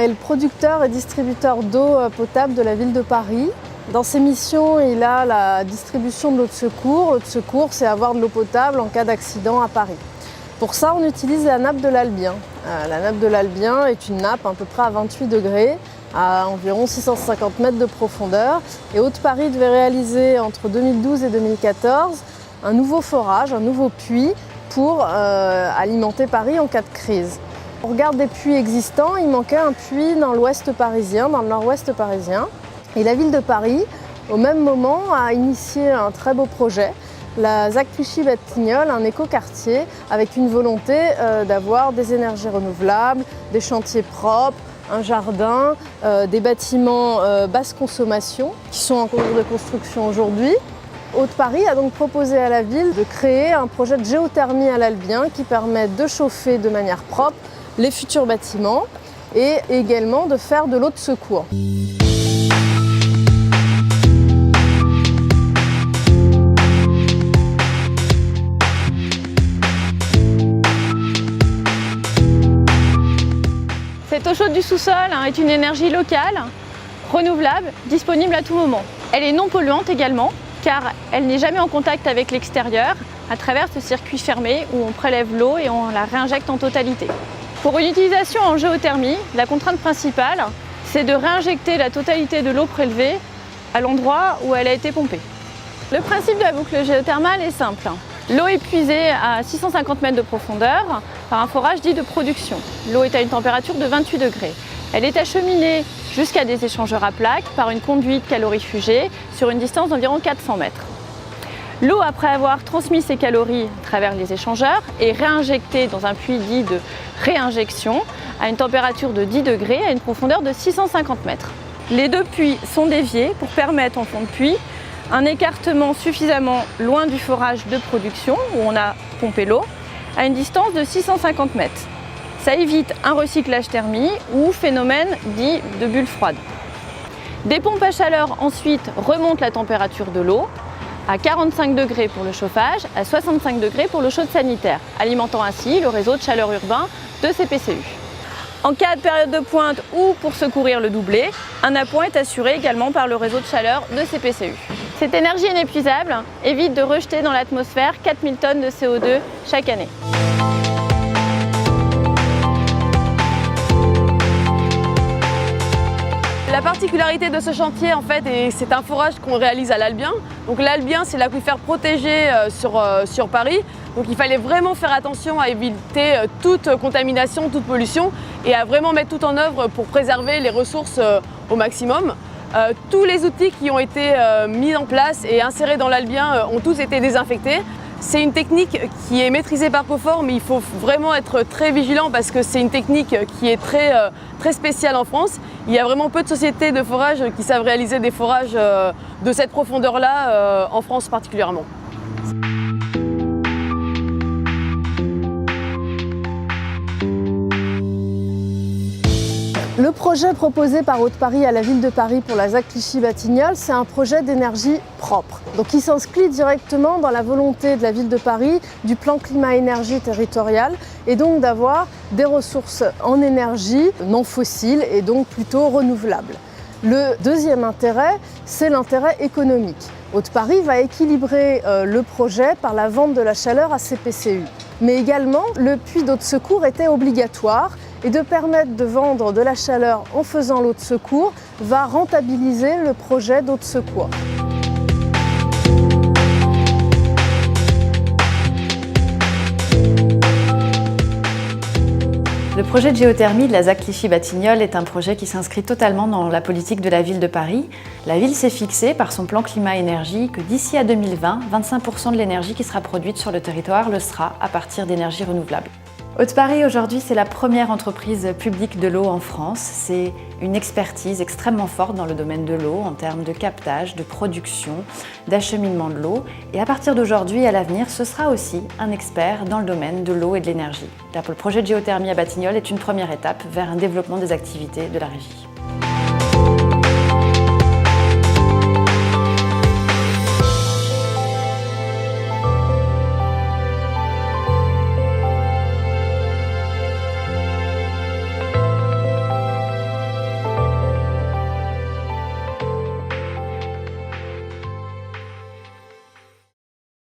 est le producteur et distributeur d'eau potable de la ville de Paris. Dans ses missions, il a la distribution de l'eau de secours. L'eau de secours, c'est avoir de l'eau potable en cas d'accident à Paris. Pour ça, on utilise la nappe de l'Albien. La nappe de l'Albien est une nappe à peu près à 28 degrés, à environ 650 mètres de profondeur. Et Haute-Paris devait réaliser entre 2012 et 2014 un nouveau forage, un nouveau puits pour alimenter Paris en cas de crise. On regarde des puits existants, il manquait un puits dans l'ouest parisien, dans le nord-ouest parisien. Et la ville de Paris, au même moment, a initié un très beau projet, la ZAC Clichy-Batignolles, un écoquartier avec une volonté d'avoir des énergies renouvelables, des chantiers propres, un jardin, des bâtiments basse consommation qui sont en cours de construction aujourd'hui. Haute-Paris a donc proposé à la ville de créer un projet de géothermie à l'Albien qui permet de chauffer de manière propre les futurs bâtiments et également de faire de l'eau de secours. Cette eau chaude du sous-sol est une énergie locale, renouvelable, disponible à tout moment. Elle est non polluante également, car elle n'est jamais en contact avec l'extérieur à travers ce circuit fermé où on prélève l'eau et on la réinjecte en totalité. Pour une utilisation en géothermie, la contrainte principale, c'est de réinjecter la totalité de l'eau prélevée à l'endroit où elle a été pompée. Le principe de la boucle géothermale est simple. L'eau est puisée à 650 mètres de profondeur par un forage dit de production. L'eau est à une température de 28 degrés. Elle est acheminée jusqu'à des échangeurs à plaques par une conduite calorifugée sur une distance d'environ 400 mètres. L'eau, après avoir transmis ses calories à travers les échangeurs, est réinjectée dans un puits dit de réinjection à une température de 10 degrés à une profondeur de 650 mètres. Les deux puits sont déviés pour permettre en fond de puits un écartement suffisamment loin du forage de production où on a pompé l'eau à une distance de 650 mètres. Ça évite un recyclage thermique ou phénomène dit de bulle froide. Des pompes à chaleur ensuite remontent la température de l'eau à 45 degrés pour le chauffage, à 65 degrés pour l'eau chaude sanitaire, alimentant ainsi le réseau de chaleur urbain de CPCU. En cas de période de pointe ou pour secourir le doublé, un appoint est assuré également par le réseau de chaleur de CPCU. Cette énergie inépuisable évite de rejeter dans l'atmosphère 4000 tonnes de CO2 chaque année. La particularité de ce chantier, en fait, c'est un forage qu'on réalise à l'Albien. Donc l'Albien, c'est l'aquifère protégé sur Paris. Donc il fallait vraiment faire attention à éviter toute contamination, toute pollution et à vraiment mettre tout en œuvre pour préserver les ressources au maximum. Tous les outils qui ont été mis en place et insérés dans l'Albien ont tous été désinfectés. C'est une technique qui est maîtrisée par Cofor, mais il faut vraiment être très vigilant parce que c'est une technique qui est très spéciale en France. Il y a vraiment peu de sociétés de forage qui savent réaliser des forages de cette profondeur-là, en France particulièrement. Le projet proposé par Haute-Paris à la ville de Paris pour la ZAC Clichy-Batignolles, c'est un projet d'énergie propre. Donc il s'inscrit directement dans la volonté de la ville de Paris du plan climat-énergie territorial et donc d'avoir des ressources en énergie non fossiles et donc plutôt renouvelables. Le deuxième intérêt, c'est l'intérêt économique. Haute-Paris va équilibrer le projet par la vente de la chaleur à CPCU. Mais également, le puits d'eau de secours était obligatoire et de permettre de vendre de la chaleur en faisant l'eau de secours va rentabiliser le projet d'eau de secours. Le projet de géothermie de la ZAC Clichy-Batignolles est un projet qui s'inscrit totalement dans la politique de la ville de Paris. La ville s'est fixée par son plan climat-énergie que d'ici à 2020, 25% de l'énergie qui sera produite sur le territoire le sera à partir d'énergies renouvelables. Haute-Paris aujourd'hui, c'est la première entreprise publique de l'eau en France. C'est une expertise extrêmement forte dans le domaine de l'eau en termes de captage, de production, d'acheminement de l'eau. Et à partir d'aujourd'hui, à l'avenir, ce sera aussi un expert dans le domaine de l'eau et de l'énergie. Le projet de géothermie à Batignolles est une première étape vers un développement des activités de la régie.